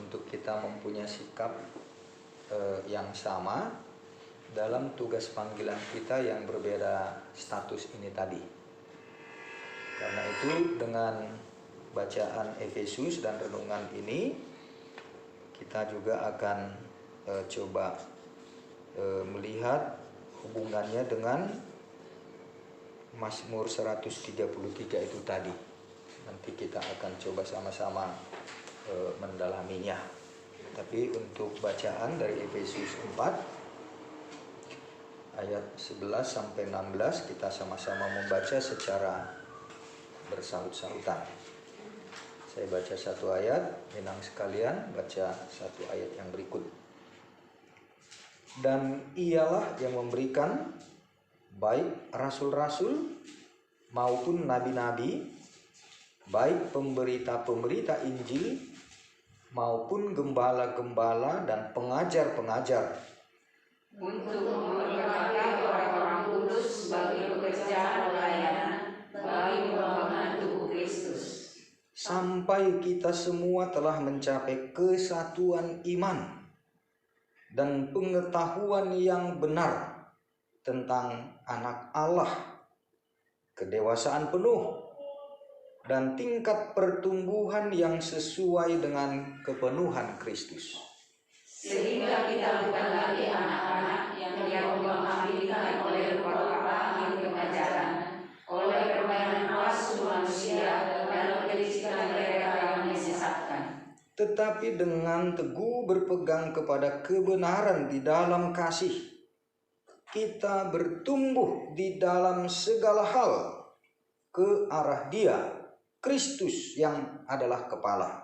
untuk kita mempunyai sikap yang sama dalam tugas panggilan kita yang berbeda status ini tadi. Karena itu dengan bacaan Efesus dan renungan ini kita juga akan coba melihat hubungannya dengan Mazmur 133 itu tadi. Nanti kita akan coba sama-sama mendalaminya. Tapi untuk bacaan dari Efesus 4 ayat 11 sampai 16 kita sama-sama membaca secara bersahut-sahutan. Saya baca satu ayat, Minang sekalian baca satu ayat yang berikut. Dan ialah yang memberikan baik rasul-rasul maupun nabi-nabi, baik pemberita-pemberita Injil maupun gembala-gembala dan pengajar-pengajar, untuk memberkati orang-orang kudus bagi pekerjaan pelayanan bagi pembangunan tubuh Kristus, sampai kita semua telah mencapai kesatuan iman dan pengetahuan yang benar tentang Anak Allah, kedewasaan penuh dan tingkat pertumbuhan yang sesuai dengan kepenuhan Kristus, sehingga kita bukan lagi anak-anak yang diombang-ambingkan oleh beberapa ahli pengajaran, oleh permainan palsu manusia dan kelicikan mereka yang menyesatkan, tetapi dengan teguh berpegang kepada kebenaran di dalam kasih, kita bertumbuh di dalam segala hal ke arah Dia, Kristus yang adalah kepala.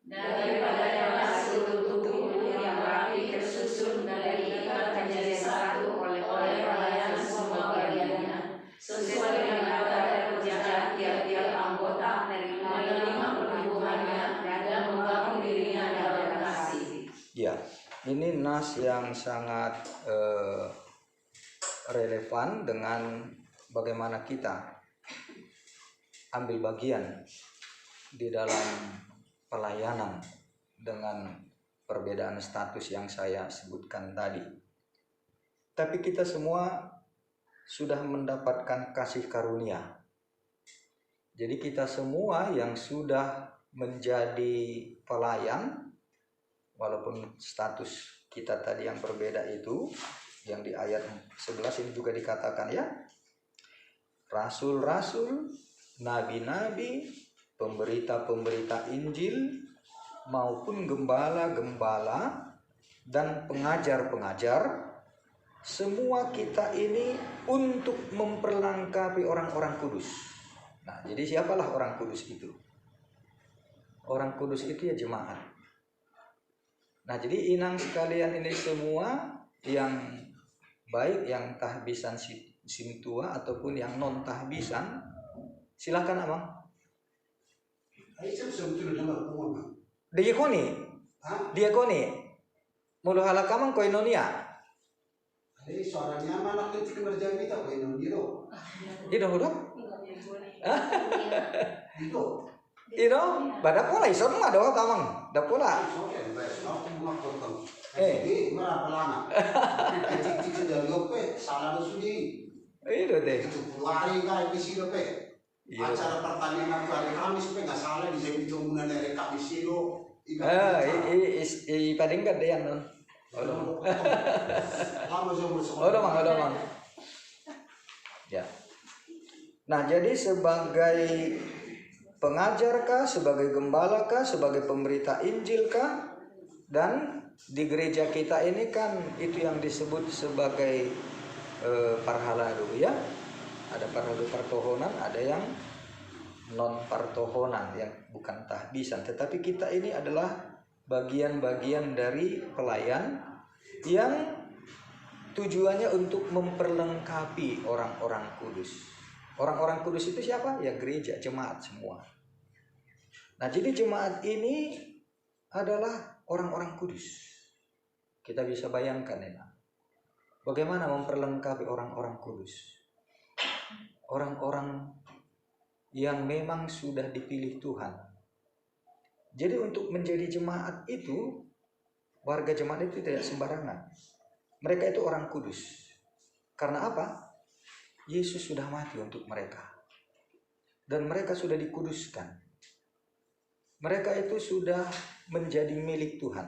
daripadanya seluruh tubuh yang rapi tersusun dan diikat menjadi satu oleh pelayanan semua bagiannya, sesuai dengan kadar pekerjaan tiap-tiap anggota menerima pertumbuhannya dan membangun dirinya dalam kasih. Ya, ini nas yang sangat relevan dengan bagaimana kita ambil bagian di dalam pelayanan dengan perbedaan status yang saya sebutkan tadi. Tapi kita semua sudah mendapatkan kasih karunia. Jadi kita semua yang sudah menjadi pelayan, walaupun status kita tadi yang berbeda itu, yang di ayat 11 ini juga dikatakan ya, rasul-rasul, nabi-nabi, pemberita-pemberita Injil maupun gembala-gembala dan pengajar-pengajar, semua kita ini untuk memperlengkapi orang-orang kudus. Nah, jadi siapalah orang kudus itu? Orang kudus itu ya jemaat. Nah, jadi inang sekalian ini semua yang baik yang tahbisan simtua ataupun yang non tahbisan, silakan Abang. Diakoni. Mulu halakamang koinonia. Ada suaranya mana ketik kerja kita koinonia do. Ido udah? Ido, badak pola iso mah doa tamang. Da pola. Berapa lama? Cik sudah gope, salah sudi. Ido deh. Itu hari kan di sini pe. Acara pertandingan hari Kamis pe nggak salah di sini tungguan dari Kamis itu. Paling nggak ada yang non. Udah mang. Ya. Nah, jadi sebagai pengajar kah, sebagai gembala kah, sebagai pemberita Injil kah, dan di gereja kita ini kan itu yang disebut sebagai parhaladu ya. Ada parhaladu partohonan, ada yang non partohonan yang bukan tahbisan, tetapi kita ini adalah bagian-bagian dari pelayan yang tujuannya untuk memperlengkapi orang-orang kudus. Orang-orang kudus itu siapa? Ya gereja, jemaat semua. Nah, jadi jemaat ini adalah orang-orang kudus. Kita bisa bayangkan ya, bagaimana memperlengkapi orang-orang kudus. Orang-orang yang memang sudah dipilih Tuhan Jadi untuk menjadi jemaat itu, warga jemaat itu tidak sembarangan. Mereka itu orang kudus. Karena apa? Yesus sudah mati untuk mereka. Dan mereka sudah dikuduskan. Mereka itu sudah menjadi milik Tuhan.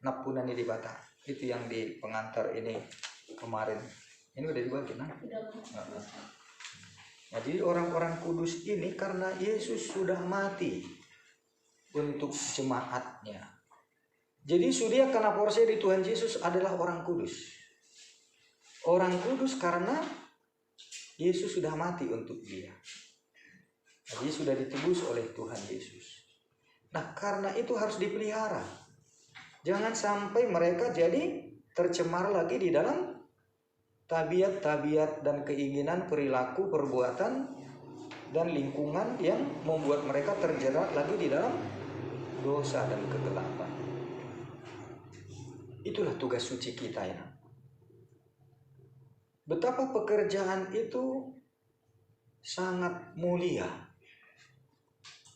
Napunani di bata. Itu yang di pengantar ini kemarin. Ini udah dibagi, nah? Nah, jadi orang-orang kudus ini karena Yesus sudah mati untuk jemaatnya. Jadi sudia karena porsi di Tuhan Yesus adalah orang kudus. Orang kudus karena Yesus sudah mati untuk dia. Jadi sudah ditebus oleh Tuhan Yesus. Nah, karena itu harus dipelihara. Jangan sampai mereka jadi tercemar lagi di dalam tabiat-tabiat dan keinginan, perilaku, perbuatan, dan lingkungan yang membuat mereka terjerat lagi di dalam dosa dan kegelapan. Itulah tugas suci kita ya. Betapa pekerjaan itu sangat mulia.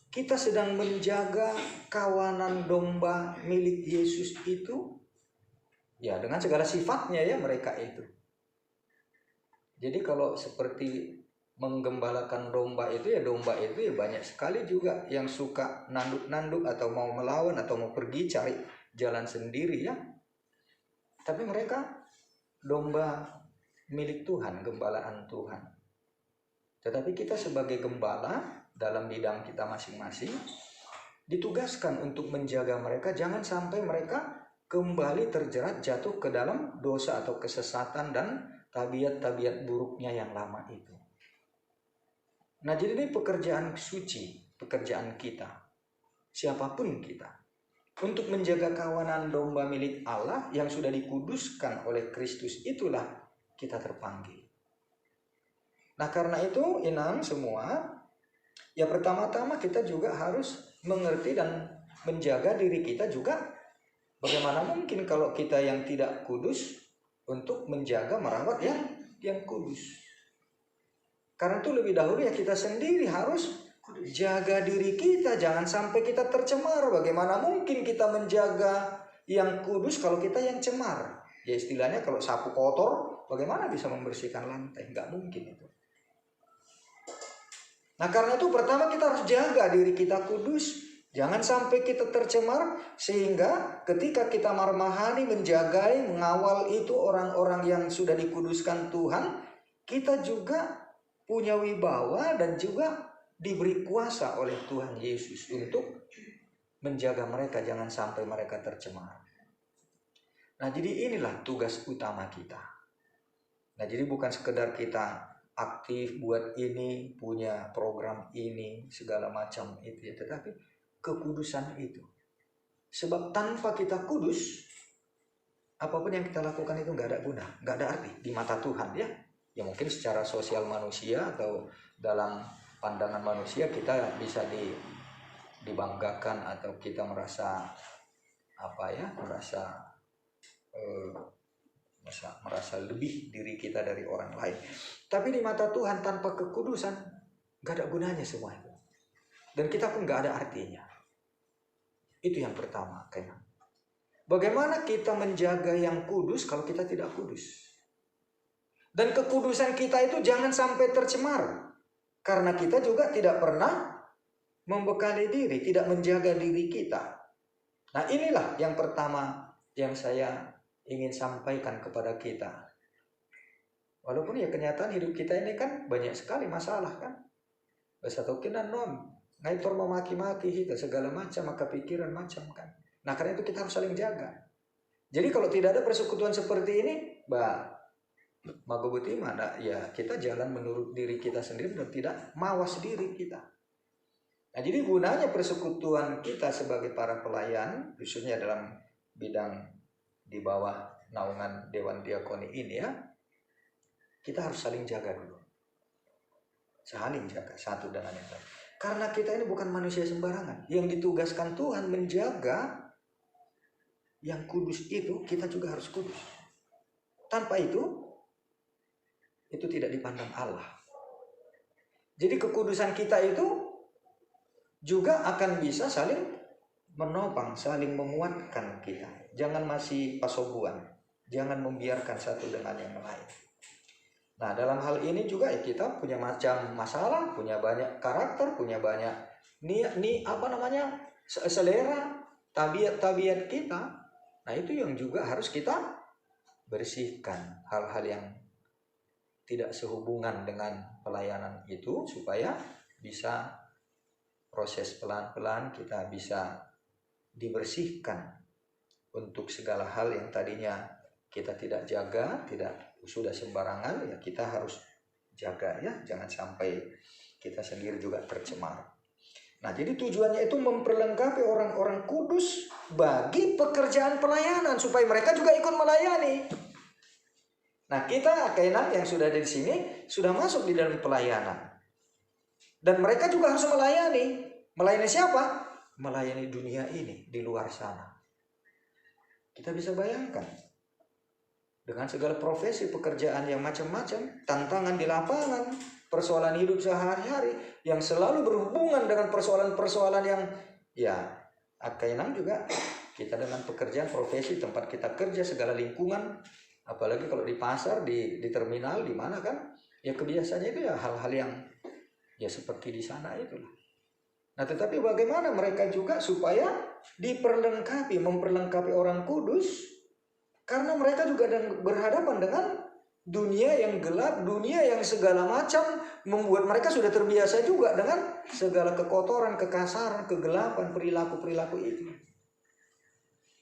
Kita sedang menjaga kawanan domba milik Yesus itu, ya dengan segala sifatnya ya mereka itu. Jadi kalau seperti menggembalakan domba itu ya banyak sekali juga yang suka nanduk-nanduk atau mau melawan atau mau pergi cari jalan sendiri ya. Tapi mereka domba milik Tuhan, gembalaan Tuhan. Tetapi kita sebagai gembala dalam bidang kita masing-masing ditugaskan untuk menjaga mereka jangan sampai mereka kembali terjerat jatuh ke dalam dosa atau kesesatan dan tabiat-tabiat buruknya yang lama itu. Nah, jadi ini pekerjaan suci, pekerjaan kita, siapapun kita, untuk menjaga kawanan domba milik Allah yang sudah dikuduskan oleh Kristus, itulah kita terpanggil. Nah, karena itu inang semua, ya pertama-tama kita juga harus mengerti dan menjaga diri kita juga. Bagaimana mungkin kalau kita yang tidak kudus untuk menjaga merawat yang kudus. Karena itu lebih dahulu ya kita sendiri harus jaga diri kita. Jangan sampai kita tercemar. Bagaimana mungkin kita menjaga yang kudus kalau kita yang cemar. Ya istilahnya kalau sapu kotor bagaimana bisa membersihkan lantai. Nggak mungkin itu. Nah karena itu pertama kita harus jaga diri kita kudus. Jangan sampai kita tercemar sehingga ketika kita marmahani, menjagai, mengawal itu orang-orang yang sudah dikuduskan Tuhan, kita juga punya wibawa dan juga diberi kuasa oleh Tuhan Yesus untuk menjaga mereka jangan sampai mereka tercemar. Nah, jadi inilah tugas utama kita. Nah, jadi bukan sekedar kita aktif buat ini, punya program ini, segala macam itu ya, tetapi kekudusan itu. Sebab tanpa kita kudus, apapun yang kita lakukan itu nggak ada guna, nggak ada arti di mata Tuhan ya. Ya mungkin secara sosial manusia atau dalam pandangan manusia kita bisa dibanggakan atau kita merasa merasa lebih diri kita dari orang lain. Tapi di mata Tuhan tanpa kekudusan nggak ada gunanya semua itu. Dan kita pun nggak ada artinya. Itu yang pertama. Bagaimana kita menjaga yang kudus kalau kita tidak kudus? Dan kekudusan kita itu jangan sampai tercemar. Karena kita juga tidak pernah membekali diri, tidak menjaga diri kita. Nah inilah yang pertama yang saya ingin sampaikan kepada kita. Walaupun ya kenyataan hidup kita ini kan banyak sekali masalah kan. Basatokinan non. Ngaitor memaki-maki kita segala macam maka pikiran macam kan. Nah karena itu kita harus saling jaga. Jadi kalau tidak ada persekutuan seperti ini, magobuti mana ya kita jalan menurut diri kita sendiri dan tidak mawas diri kita. Nah jadi gunanya persekutuan kita sebagai para pelayan, khususnya dalam bidang di bawah naungan Dewan Diakoni ini ya, kita harus saling jaga dulu. Saling jaga satu dengan yang lain. Karena kita ini bukan manusia sembarangan. Yang ditugaskan Tuhan menjaga yang kudus itu, kita juga harus kudus. Tanpa itu tidak dipandang Allah. Jadi kekudusan kita itu juga akan bisa saling menopang, saling menguatkan kita. Jangan masih pasobuan, jangan membiarkan satu dengan yang lain. Nah, dalam hal ini juga ya, kita punya macam masalah, punya banyak karakter, punya banyak selera, tabiat kita. Nah, itu yang juga harus kita bersihkan, hal-hal yang tidak sehubungan dengan pelayanan itu, supaya bisa proses pelan-pelan kita bisa dibersihkan untuk segala hal yang tadinya kita tidak jaga, sudah sembarangan, ya kita harus jaga ya, jangan sampai kita sendiri juga tercemar. Nah, jadi tujuannya itu memperlengkapi orang-orang kudus bagi pekerjaan pelayanan, supaya mereka juga ikut melayani. Nah, kita Kainan yang sudah ada di sini sudah masuk di dalam pelayanan, dan mereka juga harus melayani. Melayani siapa? Melayani dunia ini di luar sana. Kita bisa bayangkan, dengan segala profesi pekerjaan yang macam-macam, tantangan di lapangan, persoalan hidup sehari-hari yang selalu berhubungan dengan persoalan-persoalan yang ya Kainan juga, kita dengan pekerjaan profesi tempat kita kerja, segala lingkungan, apalagi kalau di pasar, di terminal, di mana kan, ya kebiasaannya itu ya hal-hal yang ya seperti di sana itulah. Nah, tetapi bagaimana mereka juga supaya memperlengkapi orang kudus, karena mereka juga berhadapan dengan dunia yang gelap, dunia yang segala macam membuat mereka sudah terbiasa juga dengan segala kekotoran, kekasaran, kegelapan, perilaku-perilaku itu.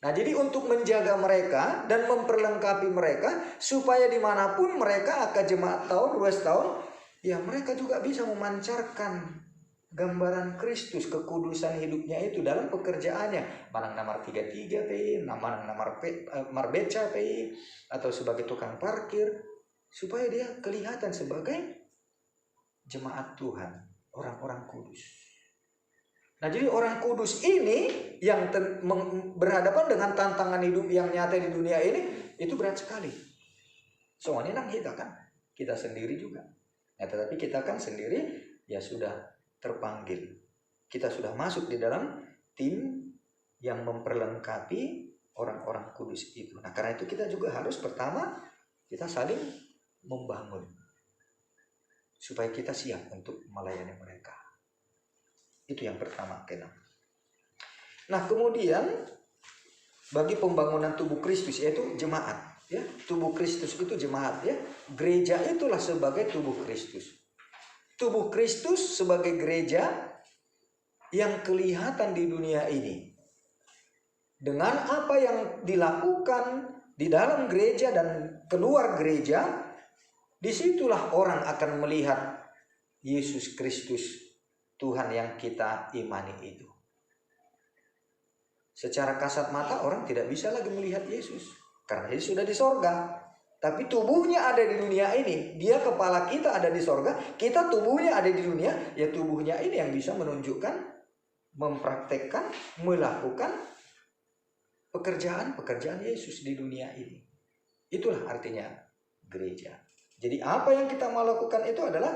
Nah, jadi untuk menjaga mereka dan memperlengkapi mereka supaya dimanapun mereka akan jemaat tahun, 2 tahun, ya mereka juga bisa memancarkan gambaran Kristus, kekudusan hidupnya itu dalam pekerjaannya. Manang nomor 33 PI, manang nomor marbeca PI, atau sebagai tukang parkir, supaya dia kelihatan sebagai jemaat Tuhan, orang-orang kudus. Nah, jadi orang kudus ini yang berhadapan dengan tantangan hidup yang nyata di dunia ini, itu berat sekali. Soalnya kita kan, kita sendiri juga. Nah, tetapi kita kan sendiri ya sudah terpanggil. Kita sudah masuk di dalam tim yang memperlengkapi orang-orang kudus itu. Nah, karena itu kita juga harus pertama kita saling membangun supaya kita siap untuk melayani mereka. Itu yang pertama, Kena. Nah, kemudian bagi pembangunan tubuh Kristus, yaitu jemaat, ya. Tubuh Kristus itu jemaat, ya. Gereja itulah sebagai tubuh Kristus. Tubuh Kristus sebagai gereja yang kelihatan di dunia ini. Dengan apa yang dilakukan di dalam gereja dan keluar gereja, disitulah orang akan melihat Yesus Kristus, Tuhan yang kita imani itu. Secara kasat mata orang tidak bisa lagi melihat Yesus, karena Yesus sudah di sorga. Tapi tubuhnya ada di dunia ini. Dia kepala kita ada di sorga, kita tubuhnya ada di dunia. Ya, tubuhnya ini yang bisa menunjukkan, mempraktekkan, melakukan pekerjaan Yesus di dunia ini. Itulah artinya gereja. Jadi apa yang kita mau lakukan itu adalah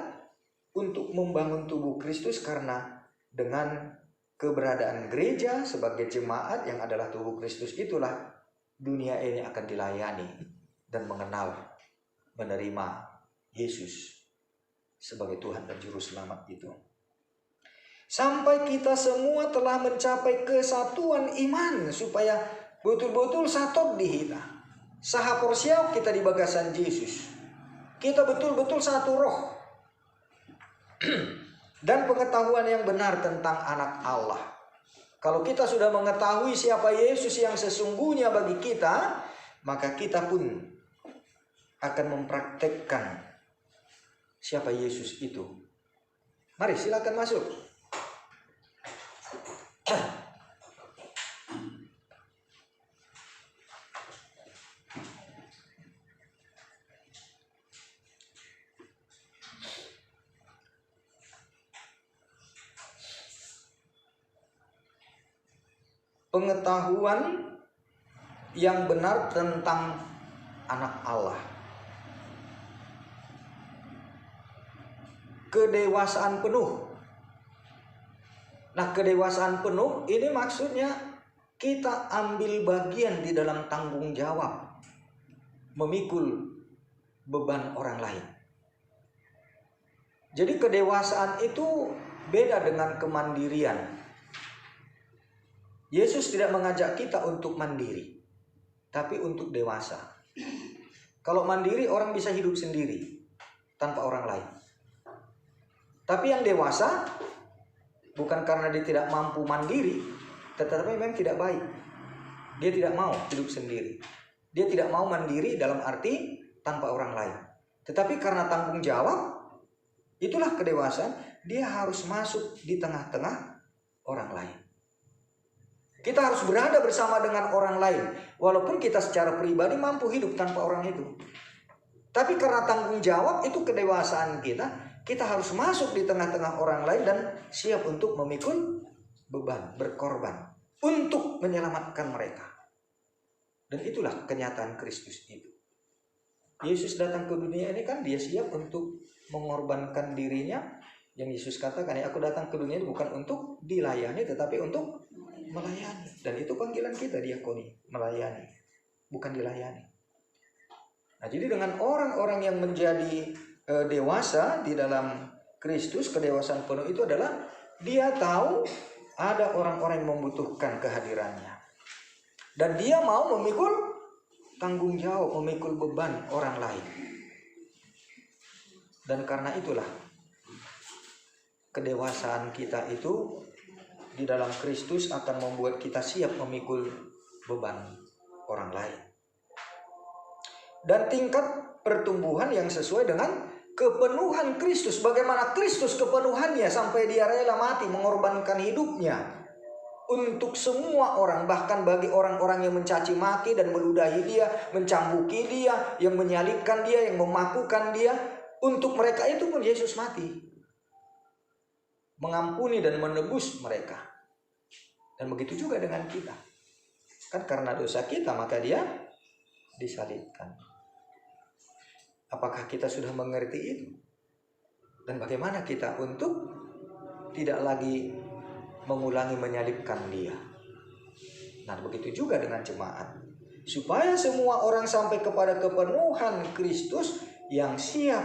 untuk membangun tubuh Kristus, karena dengan keberadaan gereja sebagai jemaat yang adalah tubuh Kristus itulah dunia ini akan dilayani dan mengenal, menerima Yesus sebagai Tuhan dan Juru Selamat itu. Sampai kita semua telah mencapai kesatuan iman, supaya betul-betul satu di kita. Sahaporsiau kita di bagasan Yesus. Kita betul-betul satu roh. Dan pengetahuan yang benar tentang anak Allah. Kalau kita sudah mengetahui siapa Yesus yang sesungguhnya bagi kita, maka kita pun akan mempraktekkan siapa Yesus itu. Mari silakan masuk. Pengetahuan yang benar tentang anak Allah. Kedewasaan penuh. Nah, kedewasaan penuh ini maksudnya kita ambil bagian di dalam tanggung jawab memikul beban orang lain. Jadi kedewasaan itu beda dengan kemandirian. Yesus tidak mengajak kita untuk mandiri, tapi untuk dewasa. Kalau mandiri orang bisa hidup sendiri tanpa orang lain. Tapi yang dewasa bukan karena dia tidak mampu mandiri, tetapi memang tidak baik. Dia tidak mau hidup sendiri. Dia tidak mau mandiri dalam arti tanpa orang lain. Tetapi karena tanggung jawab, itulah kedewasaan, dia harus masuk di tengah-tengah orang lain. Kita harus berada bersama dengan orang lain, walaupun kita secara pribadi mampu hidup tanpa orang itu. Tapi karena tanggung jawab itu kedewasaan kita, kita harus masuk di tengah-tengah orang lain dan siap untuk memikul beban, berkorban untuk menyelamatkan mereka. Dan itulah kenyataan Kristus itu. Yesus datang ke dunia ini kan dia siap untuk mengorbankan dirinya. Yang Yesus katakan, aku datang ke dunia ini bukan untuk dilayani, tetapi untuk melayani. Dan itu panggilan kita diakoni, melayani, bukan dilayani. Nah, jadi dengan orang-orang yang menjadi dewasa di dalam Kristus, kedewasaan penuh itu adalah dia tahu ada orang-orang yang membutuhkan kehadirannya. Dan dia mau memikul tanggung jawab, memikul beban orang lain. Dan karena itulah kedewasaan kita itu di dalam Kristus akan membuat kita siap memikul beban orang lain. Dan tingkat pertumbuhan yang sesuai dengan kepenuhan Kristus. Bagaimana Kristus kepenuhannya sampai dia rela mati mengorbankan hidupnya untuk semua orang, bahkan bagi orang-orang yang mencaci maki dan meludahi dia, mencambuki dia, yang menyalibkan dia, yang memakukan dia. Untuk mereka itu pun Yesus mati, mengampuni dan menebus mereka. Dan begitu juga dengan kita. Kan karena dosa kita maka dia disalibkan. Apakah kita sudah mengerti itu? Dan bagaimana kita untuk tidak lagi mengulangi menyalibkan dia? Nah, begitu juga dengan jemaat. Supaya semua orang sampai kepada kepenuhan Kristus yang siap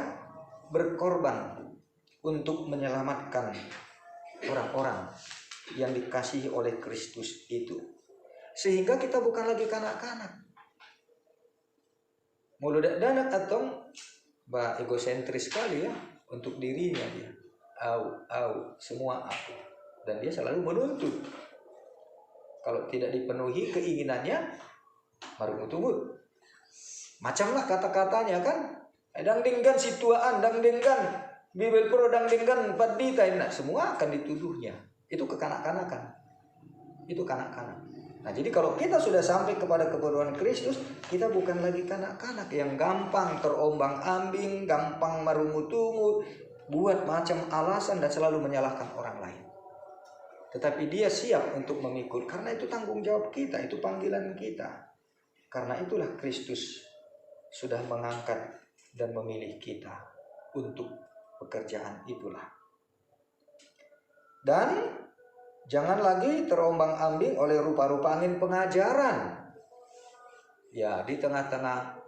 berkorban untuk menyelamatkan orang-orang yang dikasihi oleh Kristus itu. Sehingga kita bukan lagi kanak-kanak. Muludak danak atau egosentris sekali ya untuk dirinya dia. Semua aku. Dan dia selalu menuntut. Kalau tidak dipenuhi keinginannya, baru tunggu. Macamlah kata-katanya kan. Dang dinggan situaan, dang dinggan Bibel pro, dang dinggan padita, nah, semua akan dituduhnya. Itu kekanak-kanakan. Itu kanak-kanak. Nah, jadi kalau kita sudah sampai kepada kepenuhan Kristus, kita bukan lagi kanak-kanak yang gampang terombang-ambing, gampang marungut-ungut, buat macam alasan dan selalu menyalahkan orang lain. Tetapi dia siap untuk memikul, karena itu tanggung jawab kita, itu panggilan kita. Karena itulah Kristus sudah mengangkat dan memilih kita untuk pekerjaan itulah. Dan jangan lagi terombang-ambing oleh rupa-rupa angin pengajaran. Ya, di tengah-tengah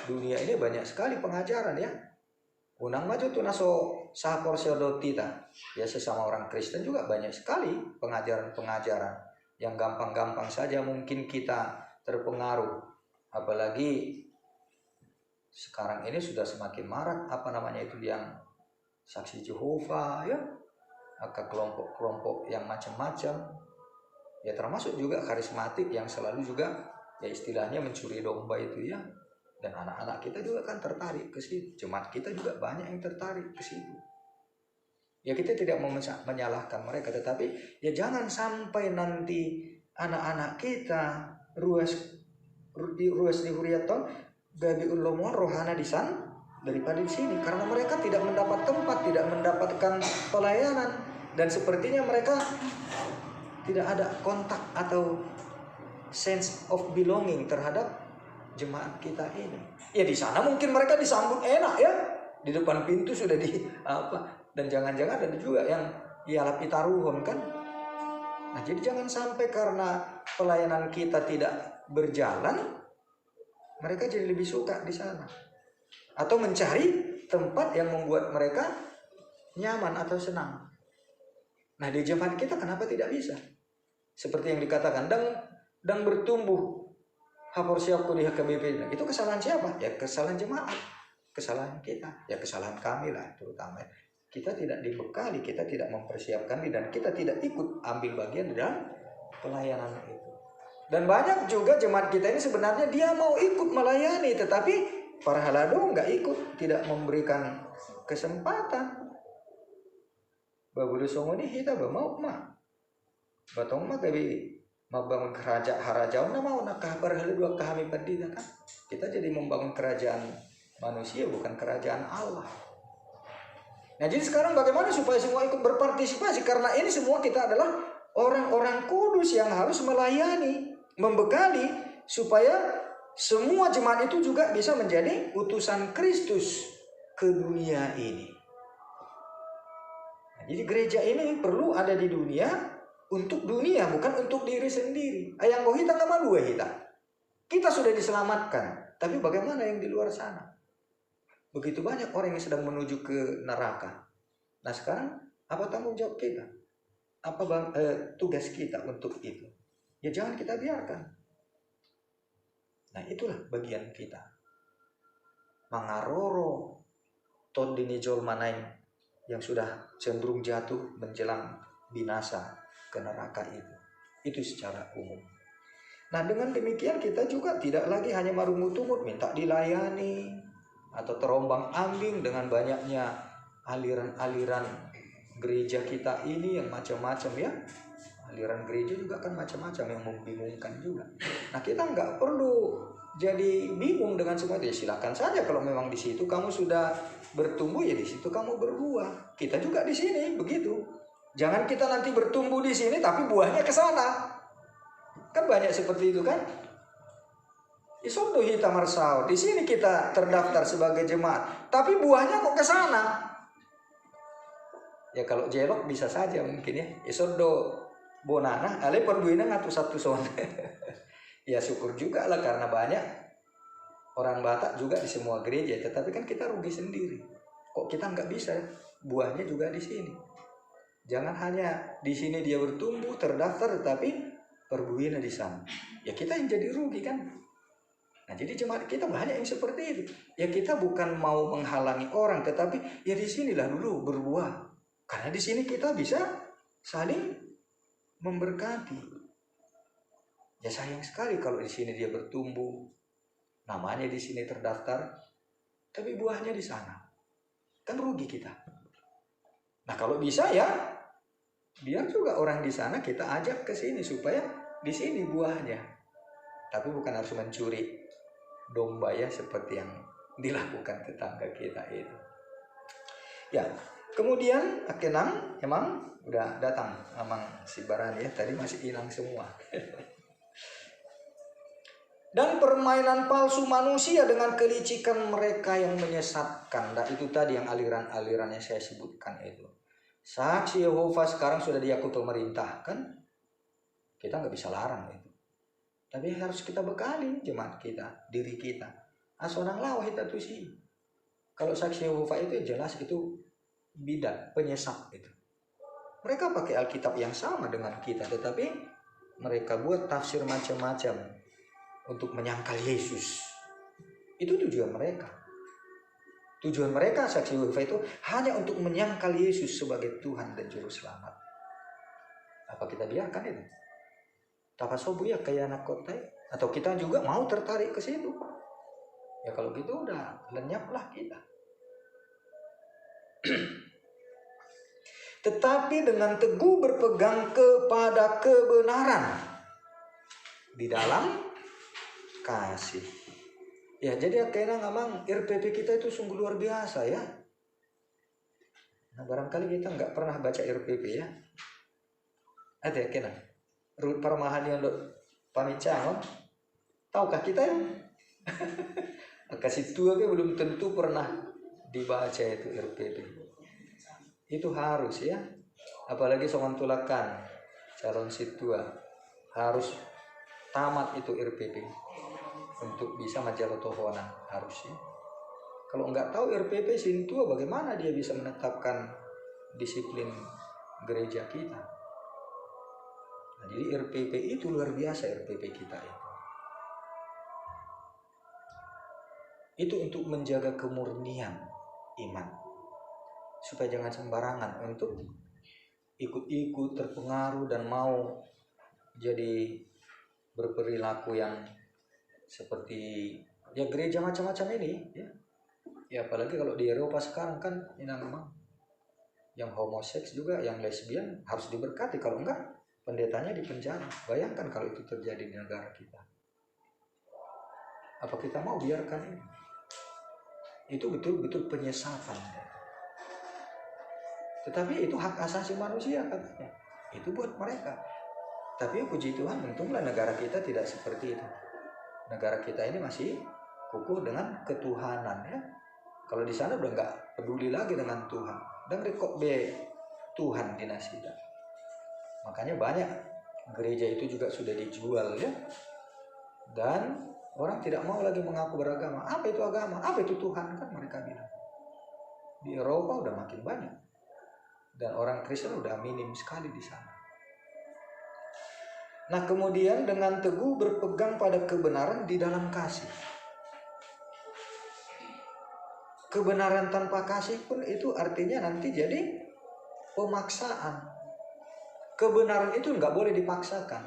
dunia ini banyak sekali pengajaran ya. Unang maju tu naso sapor seodotita. Ya, sesama orang Kristen juga banyak sekali pengajaran-pengajaran yang gampang-gampang saja mungkin kita terpengaruh. Apalagi sekarang ini sudah semakin marak yang saksi Jehovah ya, kelompok-kelompok yang macam-macam ya, termasuk juga karismatik yang selalu juga ya istilahnya mencuri domba itu ya. Dan anak-anak kita juga kan tertarik ke situ, jemaat kita juga banyak yang tertarik ke situ. Ya, kita tidak mau menyalahkan mereka, tetapi ya jangan sampai nanti anak-anak kita ruas di Huriaton gabi ulomon rohana di sana daripada di sini, karena mereka tidak mendapat tempat, tidak mendapatkan pelayanan, dan sepertinya mereka tidak ada kontak atau sense of belonging terhadap jemaat kita ini. Ya, di sana mungkin mereka disambut enak ya, di depan pintu sudah dan jangan-jangan ada juga yang ialap itaruhon kan, Nah, jadi jangan sampai karena pelayanan kita tidak berjalan, mereka jadi lebih suka di sana. Atau mencari tempat yang membuat mereka nyaman atau senang. Nah, di jemaat kita kenapa tidak bisa? Seperti yang dikatakan, dan bertumbuh hapor siapku di HKBP. Itu kesalahan siapa? Ya kesalahan jemaat. Kesalahan kita. Ya kesalahan kami lah terutama. Kita tidak dibekali, kita tidak mempersiapkan diri, dan kita tidak ikut ambil bagian dalam pelayanan itu. Dan banyak juga jemaat kita ini sebenarnya dia mau ikut melayani, tetapi para halado nggak ikut, tidak memberikan kesempatan. Babulu songo ini kita mau mah, batong mah kayak membangun kerajaan harajau na mau nak kabar hal dua kami pendida kan. Kita jadi membangun kerajaan manusia bukan kerajaan Allah. Nah, jadi sekarang bagaimana supaya semua ikut berpartisipasi? Karena ini semua kita adalah orang-orang kudus yang harus melayani, membekali, supaya semua jemaat itu juga bisa menjadi utusan Kristus ke dunia ini. Nah, jadi gereja ini perlu ada di dunia untuk dunia, bukan untuk diri sendiri. Ayang gohita nama dua hita. Kita sudah diselamatkan, tapi bagaimana yang di luar sana? Begitu banyak orang yang sedang menuju ke neraka. Nah, sekarang apa tanggung jawab kita? Apa tugas kita untuk itu? Ya jangan kita biarkan. Nah, itulah bagian kita. Mangaroro tondini jol manain yang sudah cenderung jatuh menjelang binasa ke neraka itu. Itu secara umum. Nah, dengan demikian kita juga tidak lagi hanya marumut-umut minta dilayani atau terombang ambing dengan banyaknya aliran-aliran gereja kita ini yang macam-macam ya. Aliran gereja juga kan macam-macam yang membingungkan juga. Nah, kita nggak perlu jadi bingung dengan semua itu. Ya, silakan saja kalau memang di situ kamu sudah bertumbuh, ya di situ kamu berbuah. Kita juga di sini begitu. Jangan kita nanti bertumbuh di sini tapi buahnya ke sana. Kan banyak seperti itu kan? Isondo hita marsau. Di sini kita terdaftar sebagai jemaat, tapi buahnya kok ke sana. Ya kalau jelok bisa saja mungkin ya. Isondo bonana, ale perbuina ngatu satu son. Ya syukur juga lah karena banyak orang Batak juga di semua gereja, tetapi kan kita rugi sendiri. Kok kita nggak bisa? Buahnya juga di sini. Jangan hanya di sini dia bertumbuh terdaftar, tetapi perbuina di sana. Ya kita yang jadi rugi kan? Nah, jadi jemaat kita banyak yang seperti itu. Ya kita bukan mau menghalangi orang, tetapi ya di sinilah dulu berbuah. Karena di sini kita bisa saling memberkati. Ya sayang sekali kalau di sini dia bertumbuh, namanya di sini terdaftar, tapi buahnya di sana. Kan rugi kita. Nah, kalau bisa ya biar juga orang di sana kita ajak ke sini supaya di sini buahnya. Tapi bukan harus mencuri domba ya seperti yang dilakukan tetangga kita itu. Ya, kemudian Akenang emang udah datang emang si Barani ya, tadi masih hilang semua. Dan permainan palsu manusia dengan kelicikan mereka yang menyesatkan. Nah, itu tadi yang aliran-aliran yang saya sebutkan itu. Saksi Yehova sekarang sudah diakui pemerintah kan? Kita nggak bisa larang itu. Tapi harus kita bekali jemaat kita, diri kita. Asonang lawah kita tuh sih. Kalau saksi Yehova itu jelas itu bidat, penyesat itu. Mereka pakai Alkitab yang sama dengan kita, tetapi mereka buat tafsir macam-macam untuk menyangkal Yesus. Itu tujuan mereka. Tujuan mereka saksi Yehova itu hanya untuk menyangkal Yesus sebagai Tuhan dan Juru Selamat. Apa kita biarkan itu? Tapasobu ya kayak anak kota, atau kita juga mau tertarik ke situ? Ya kalau gitu udah lenyaplah kita. Tetapi dengan teguh berpegang kepada kebenaran di dalam kasih. Ya jadi akhirnya memang RPP kita itu sungguh luar biasa ya. Nah barangkali kita nggak pernah baca RPP ya. Ada ya kena. Rut Parmahani untuk pamicangon. Tahukah kita ya? Kasih tua belum tentu pernah dibaca itu RPP. Itu harus ya. Apalagi somantulakan calon situa harus tamat itu RPP untuk bisa majalotohonan harusnya. Kalau nggak tahu RPP Sintua, bagaimana dia bisa menetapkan disiplin gereja kita? Nah, jadi RPP itu luar biasa, RPP kita itu. Itu untuk menjaga kemurnian iman, supaya jangan sembarangan untuk ikut-ikut, terpengaruh dan mau jadi berperilaku yang seperti ya gereja macam-macam ini ya. Ya apalagi kalau di Eropa sekarang kan yang homoseks juga, yang lesbian harus diberkati, kalau enggak pendetanya dipenjara. Bayangkan kalau itu terjadi di negara kita. Apa kita mau biarkan ini? Itu betul-betul penyesatan. Tetapi itu hak asasi manusia katanya. Itu buat mereka. Tapi puji Tuhan, untunglah negara kita tidak seperti itu. Negara kita ini masih kukuh dengan ketuhanan ya. Kalau di sana udah nggak peduli lagi dengan Tuhan. Dan rekod Tuhan dinasida. Makanya banyak gereja itu juga sudah dijual ya. Dan orang tidak mau lagi mengaku beragama. Apa itu agama? Apa itu Tuhan? Kan mereka bilang. Di Eropa udah makin banyak. Dan orang Kristen udah minim sekali di sana. Nah kemudian dengan teguh berpegang pada kebenaran di dalam kasih. Kebenaran tanpa kasih pun itu artinya nanti jadi pemaksaan. Kebenaran itu nggak boleh dipaksakan.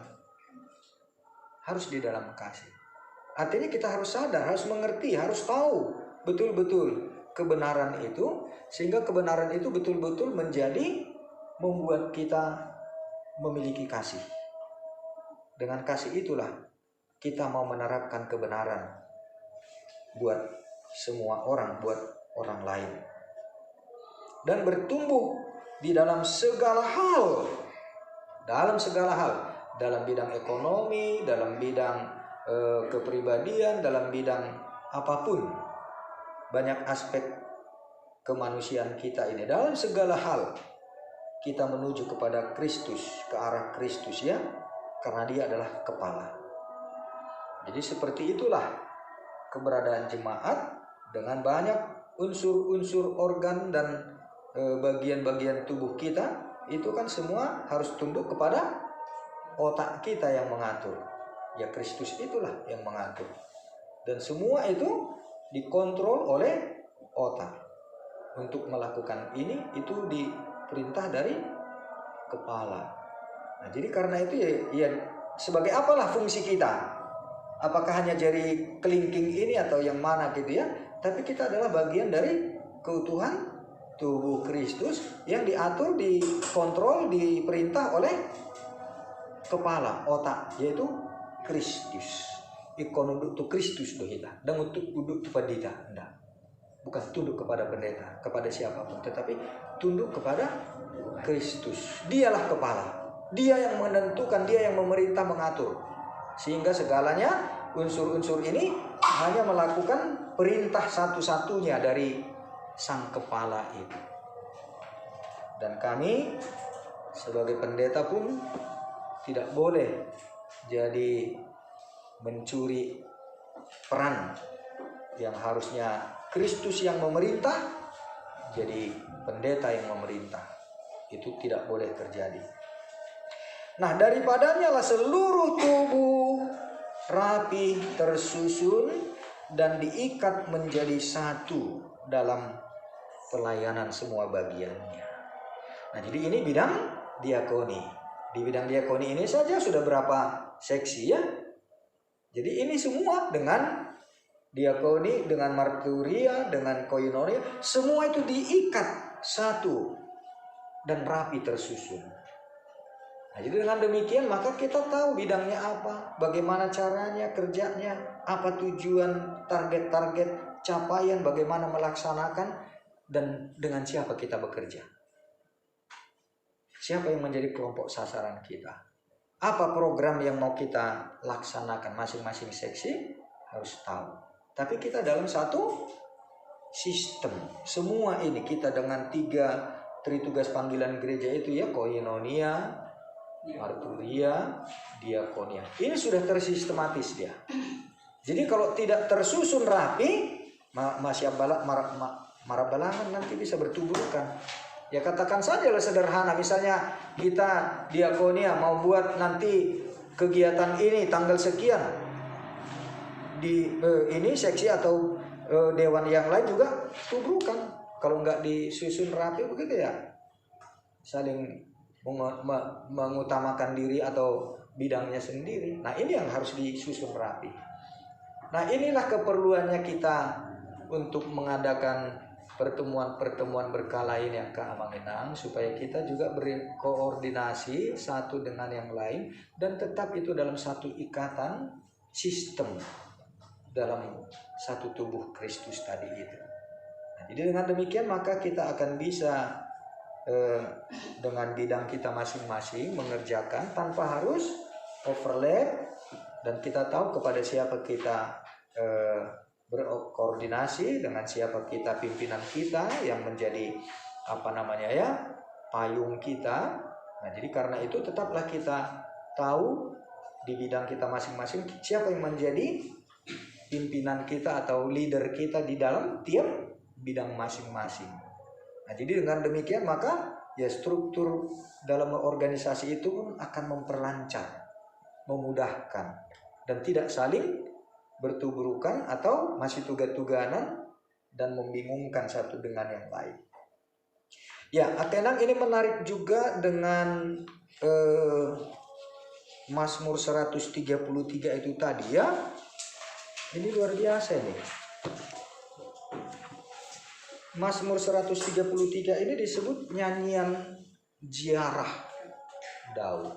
Harus di dalam kasih. Artinya kita harus sadar, harus mengerti, harus tahu betul-betul kebenaran itu. Sehingga kebenaran itu betul-betul menjadi membuat kita memiliki kasih. Dengan kasih itulah kita mau menerapkan kebenaran buat semua orang, buat orang lain. Dan bertumbuh di dalam segala hal. Dalam segala hal. Dalam bidang ekonomi, dalam bidang kepribadian, dalam bidang apapun. Banyak aspek kemanusiaan kita ini. Dalam segala hal kita menuju kepada Kristus, ke arah Kristus ya. Karena dia adalah kepala. Jadi seperti itulah keberadaan jemaat. Dengan banyak unsur-unsur organ dan bagian-bagian tubuh kita, itu kan semua harus tunduk kepada otak kita yang mengatur. Ya Kristus itulah yang mengatur. Dan semua itu dikontrol oleh otak. Untuk melakukan ini, itu diperintah dari kepala. Nah, jadi karena itu ya sebagai apalah fungsi kita? Apakah hanya jari kelingking ini atau yang mana gitu ya? Tapi kita adalah bagian dari keutuhan tubuh Kristus yang diatur, dikontrol, diperintah oleh kepala, otak, yaitu Kristus. Ikon untuk Kristus dohita, dan untuk duduk kepada enggak. Bukan tunduk kepada pendeta, kepada siapapun, tetapi tunduk kepada Kristus. Dialah kepala. Dia yang menentukan, dia yang memerintah, mengatur. Sehingga segalanya, unsur-unsur ini hanya melakukan perintah satu-satunya dari sang kepala itu. Dan kami sebagai pendeta pun tidak boleh jadi mencuri peran yang harusnya Kristus yang memerintah jadi pendeta yang memerintah. Itu tidak boleh terjadi. Nah, daripadanya lah seluruh tubuh rapi tersusun dan diikat menjadi satu dalam pelayanan semua bagiannya. Nah, jadi ini bidang diakoni. Di bidang diakoni ini saja sudah berapa seksi ya? Jadi ini semua dengan diakoni, dengan marturia, dengan koinonia, semua itu diikat satu dan rapi tersusun. Nah, jadi dengan demikian maka kita tahu bidangnya apa, bagaimana caranya, kerjanya, apa tujuan, target-target, capaian, bagaimana melaksanakan, dan dengan siapa kita bekerja. Siapa yang menjadi kelompok sasaran kita. Apa program yang mau kita laksanakan, masing-masing seksi harus tahu. Tapi kita dalam satu sistem. Semua ini kita dengan 3 tritugas panggilan gereja itu ya, koinonia, marturia, diakonia. Ini sudah tersistematis dia. Jadi kalau tidak tersusun rapi, masih marabalangan nanti bisa bertuburkan. Ya katakan saja lah sederhana, misalnya kita diakonia mau buat nanti kegiatan ini tanggal sekian di ini seksi atau dewan yang lain juga tuburkan. Kalau nggak disusun rapi begitu ya, saling mengutamakan diri atau bidangnya sendiri. Nah ini yang harus disusun rapi. Nah inilah keperluannya kita untuk mengadakan pertemuan-pertemuan berkala ini ya Kak Amanginang, supaya kita juga berkoordinasi satu dengan yang lain dan tetap itu dalam satu ikatan sistem dalam satu tubuh Kristus tadi itu. Nah, jadi dengan demikian maka kita akan bisa dengan bidang kita masing-masing mengerjakan tanpa harus overlap, dan kita tahu kepada siapa kita berkoordinasi, dengan siapa kita pimpinan kita yang menjadi payung kita. Nah jadi karena itu tetaplah kita tahu di bidang kita masing-masing siapa yang menjadi pimpinan kita atau leader kita di dalam tiap bidang masing-masing. Nah jadi dengan demikian maka ya struktur dalam organisasi itu pun akan memperlancar, memudahkan, dan tidak saling bertuburukan atau masih tugas-tuganan dan membingungkan satu dengan yang lain. Ya, Atenang ini menarik juga dengan Mazmur 133 itu tadi ya. Ini luar biasa ini. Mazmur 133 ini disebut nyanyian ziarah Daud.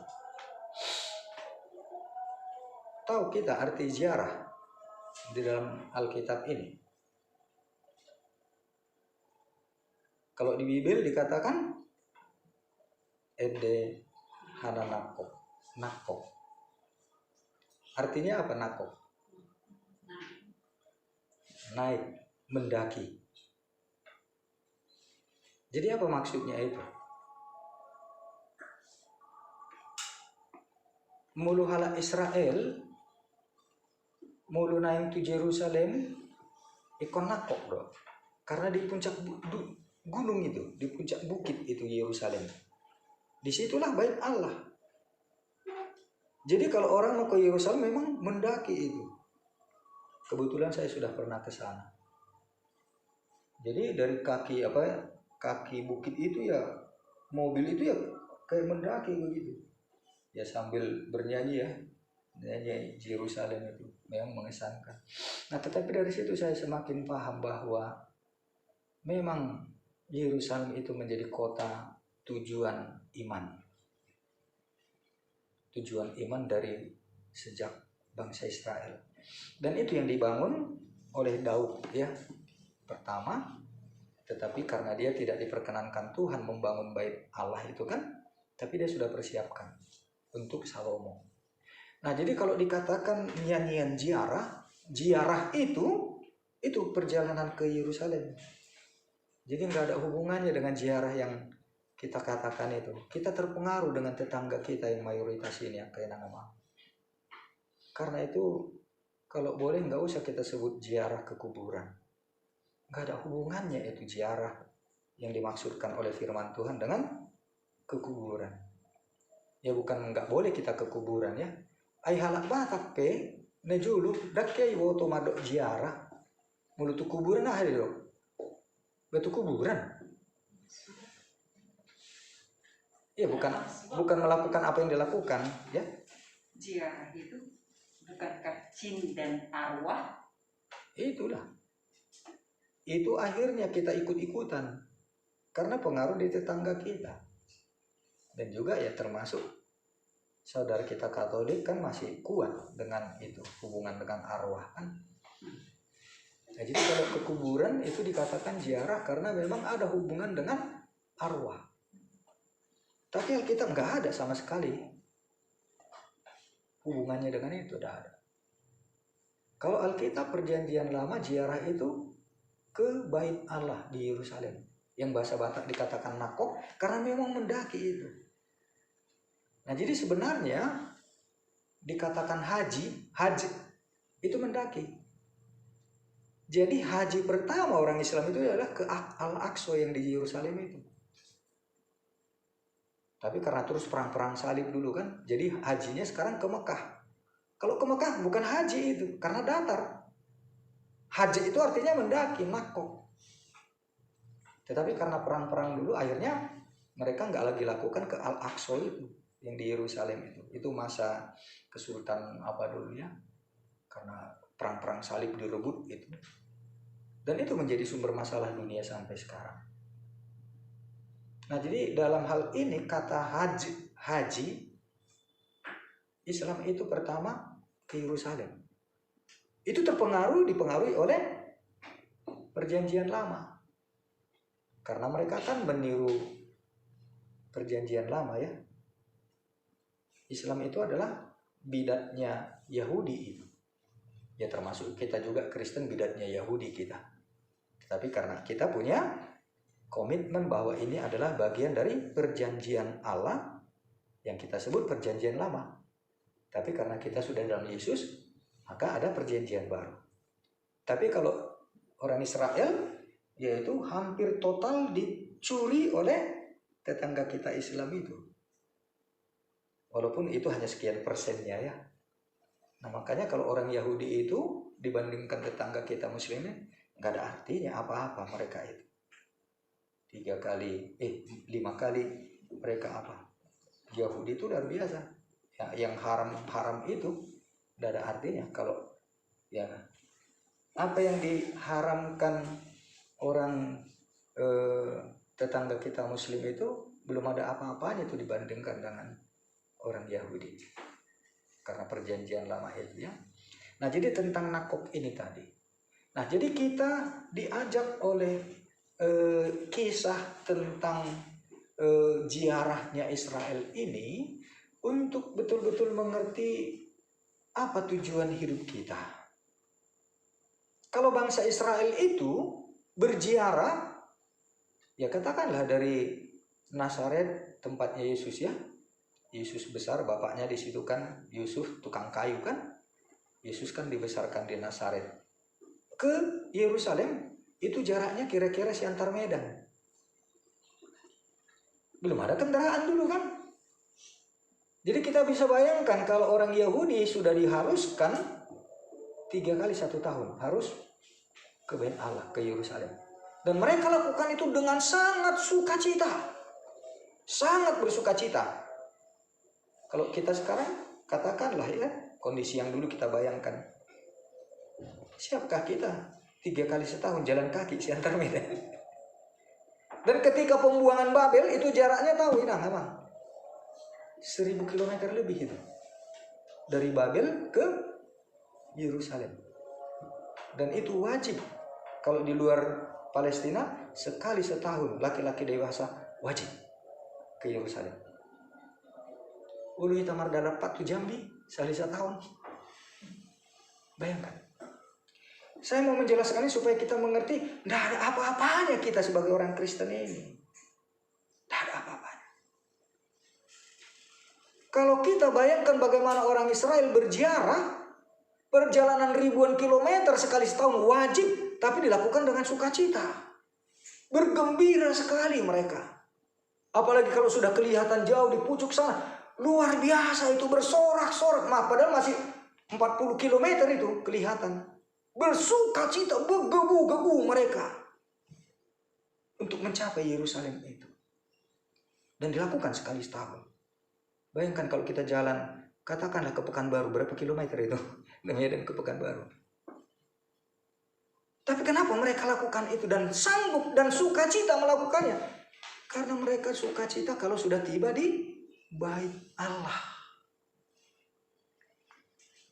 Tahu kita arti ziarah di dalam Alkitab ini? Kalau di Bible dikatakan Ede Hananakok, nakok. Artinya apa nakok? Naik, mendaki. Jadi apa maksudnya itu? Mulu hala Israel, mulu naik ke Yerusalem, ikon nakok bro. Karena di puncak gunung itu, di puncak bukit itu Yerusalem. Disitulah bait Allah. Jadi kalau orang mau ke Yerusalem memang mendaki itu. Kebetulan saya sudah pernah ke sana. Jadi dari kaki bukit itu ya, mobil itu ya kayak mendaki begitu. Ya sambil bernyanyi ya, nyanyi Yerusalem itu memang mengesankan. Nah tetapi dari situ saya semakin paham bahwa memang Yerusalem itu menjadi kota tujuan iman. Tujuan iman dari sejak bangsa Israel. Dan itu yang dibangun oleh Daud ya. Pertama, tetapi karena dia tidak diperkenankan Tuhan membangun bait Allah itu kan, tapi dia sudah persiapkan untuk Salomo. Nah, jadi kalau dikatakan nyanyian ziarah itu perjalanan ke Yerusalem. Jadi nggak ada hubungannya dengan ziarah yang kita katakan itu. Kita terpengaruh dengan tetangga kita yang mayoritas ini yang kayak nama. Karena itu kalau boleh nggak usah kita sebut ziarah ke kuburan. Nggak ada hubungannya itu ziarah yang dimaksudkan oleh firman Tuhan dengan ke kuburan. Ya bukan nggak boleh kita ke kuburan ya. Ai halak batak pe nejulu dakke woto madok ziarah. Mulut kuburan ah dok. Batu kuburan. Ya bukan melakukan apa yang dilakukan ya. Ziarah itu bukankah jin dan arwah? Itulah. Itu akhirnya kita ikut-ikutan karena pengaruh di tetangga kita. Dan juga ya termasuk saudara kita Katolik kan masih kuat dengan itu, hubungan dengan arwah kan. Nah, jadi kalau ke kuburan itu dikatakan ziarah karena memang ada hubungan dengan arwah. Tapi Alkitab nggak ada sama sekali hubungannya dengan itu, tidak ada. Kalau Alkitab perjanjian lama ziarah itu ke bait Allah di Yerusalem, yang bahasa Batak dikatakan nakok karena memang mendaki itu. Nah, jadi sebenarnya dikatakan haji itu mendaki. Jadi haji pertama orang Islam itu adalah ke Al-Aqsa yang di Yerusalem itu. Tapi karena terus perang-perang salib dulu kan, jadi hajinya sekarang ke Mekah. Kalau ke Mekah bukan haji itu, karena datar. Haji itu artinya mendaki, nakok. Tetapi karena perang-perang dulu, akhirnya mereka nggak lagi lakukan ke Al-Aqsa itu, yang di Yerusalem itu. Itu masa kesultanan apa dulu ya, karena perang-perang salib direbut itu. Dan itu menjadi sumber masalah dunia sampai sekarang. Nah, jadi dalam hal ini kata haji Islam itu pertama ke Yerusalem. Itu dipengaruhi oleh Perjanjian Lama. Karena mereka kan meniru Perjanjian Lama ya. Islam itu adalah bidatnya Yahudi itu. Ya termasuk kita juga Kristen bidatnya Yahudi kita. Tapi karena kita punya komitmen bahwa ini adalah bagian dari perjanjian Allah yang kita sebut perjanjian lama. Tapi karena kita sudah dalam Yesus, maka ada perjanjian baru. Tapi kalau orang Israel, yaitu hampir total dicuri oleh tetangga kita Islam itu. Walaupun itu hanya sekian persennya ya. Nah makanya kalau orang Yahudi itu dibandingkan tetangga kita Muslimnya, nggak ada artinya apa-apa mereka itu. 5 kali mereka apa? Yahudi itu luar biasa. Ya, yang haram itu tidak ada artinya kalau ya apa yang diharamkan orang tetangga kita Muslim itu belum ada apa-apanya itu dibandingkan dengan orang Yahudi. Karena perjanjian lama itu ya. Nah, jadi tentang nakok ini tadi. Nah, jadi kita diajak oleh kisah tentang ziarahnya Israel ini untuk betul-betul mengerti apa tujuan hidup kita. Kalau bangsa Israel itu berziarah, ya katakanlah dari Nazaret tempatnya Yesus ya. Yesus besar, bapaknya di situ kan Yusuf tukang kayu kan. Yesus kan dibesarkan di Nazaret. Ke Yerusalem itu jaraknya kira-kira seantar Medan. Belum ada kendaraan dulu kan. Jadi kita bisa bayangkan kalau orang Yahudi sudah diharuskan 3 kali 1 tahun harus ke Bait Allah, ke Yerusalem. Dan mereka lakukan itu dengan sangat sukacita. Sangat bersukacita. Kalau kita sekarang katakanlah ya, kondisi yang dulu kita bayangkan. Siapkah kita 3 kali setahun jalan kaki seantar Medan? Dan ketika pembuangan Babel itu jaraknya tahu nah memang 1000 km lebih itu. Dari Babel ke Yerusalem. Dan itu wajib. Kalau di luar Palestina sekali setahun laki-laki dewasa wajib ke Yerusalem. Ulu Itamar dapat 4 Jambi sekali setahun. Bayangkan. Saya mau menjelaskan ini supaya kita mengerti, tidak ada apa-apanya kita sebagai orang Kristen ini. Tidak ada apa-apanya. Kalau kita bayangkan bagaimana orang Israel berziarah, perjalanan ribuan kilometer sekali setahun wajib, tapi dilakukan dengan sukacita. Bergembira sekali mereka. Apalagi kalau sudah kelihatan jauh di pucuk sana, luar biasa itu bersorak-sorak. Padahal masih 40 km itu kelihatan. Bersukacita, bergebu-gebu mereka untuk mencapai Yerusalem itu. Dan dilakukan sekali setahun. Bayangkan kalau kita jalan, katakanlah ke Pekanbaru, berapa kilometer itu? Dari Medan ke Pekanbaru. Tapi kenapa mereka lakukan itu dan sanggup dan sukacita melakukannya? Karena mereka sukacita kalau sudah tiba di Bait Allah.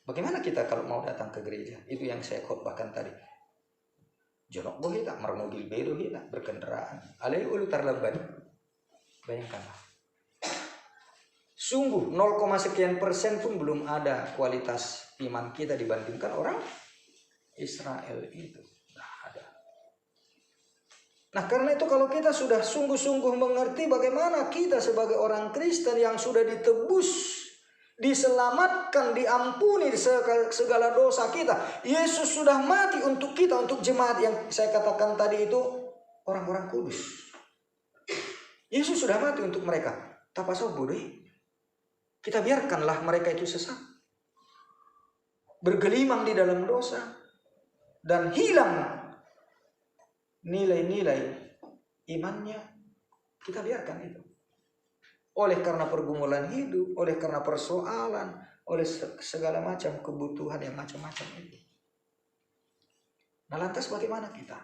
Bagaimana kita kalau mau datang ke gereja? Itu yang saya khotbahkan tadi. Jonok boh kita, marmogil bedo kita, berkendaraan. Alai ulu tarlaban. Bayangkanlah. Sungguh 0, sekian persen pun belum ada kualitas iman kita dibandingkan orang Israel itu. Nah, ada. Nah karena itu kalau kita sudah sungguh-sungguh mengerti bagaimana kita sebagai orang Kristen yang sudah ditebus, diselamatkan, diampuni segala dosa kita. Yesus sudah mati untuk kita, untuk jemaat yang saya katakan tadi itu orang-orang kudus. Yesus sudah mati untuk mereka. Tapasau bodoh. Kita biarkanlah mereka itu sesat, bergelimang di dalam dosa, dan hilang nilai-nilai imannya. Kita biarkan itu. Oleh karena pergumulan hidup, oleh karena persoalan, oleh segala macam kebutuhan yang macam-macam itu. Nah lantas bagaimana kita?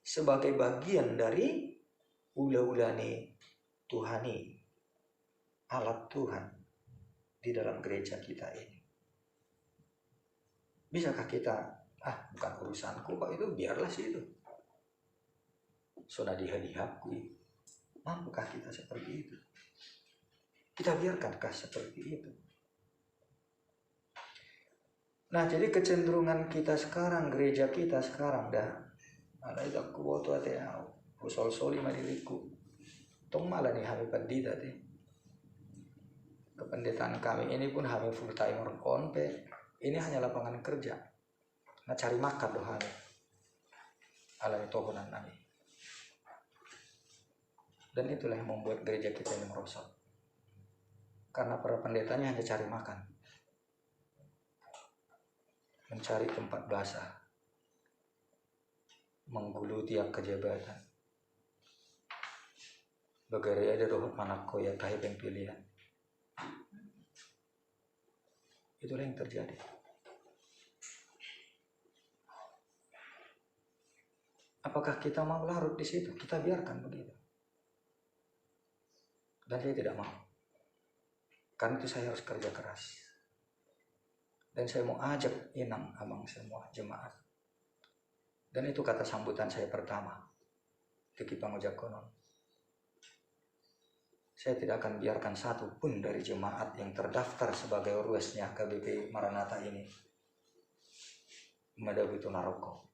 Sebagai bagian dari ula-ulani Tuhani, alat Tuhan di dalam gereja kita ini. Bisakah kita, bukan urusanku kok, itu biarlah sih itu. Sudah dihadiahku. Mampukah kita seperti itu? Kita biarkankah seperti itu? Nah jadi kecenderungan kita sekarang, gereja kita sekarang dah ada itu aku boto ate usol soli madiriku. Tong malah nih kami pendeta teh. Kependetaan kami ini pun kami full timer konpe. Ini hanya lapangan kerja. Nah cari makan doh kami. Alami tohunan kami. Dan itulah yang membuat gereja kita ini merosot. Karena para pendetanya hanya cari makan. Mencari tempat basah. Menggulu tiap kejabatan. Bagari ada roh manako ya kahib yang pilihan. Itulah yang terjadi. Apakah kita mau larut di situ? Kita biarkan begitu. Dan saya tidak mau. Karena itu saya harus kerja keras. Dan saya mau ajak inang abang semua jemaat. Dan itu kata sambutan saya pertama. Tiki Pangujakonon. Saya tidak akan biarkan satu pun dari jemaat yang terdaftar sebagai orwesnya KBP Maranatha ini madawi itu naroko.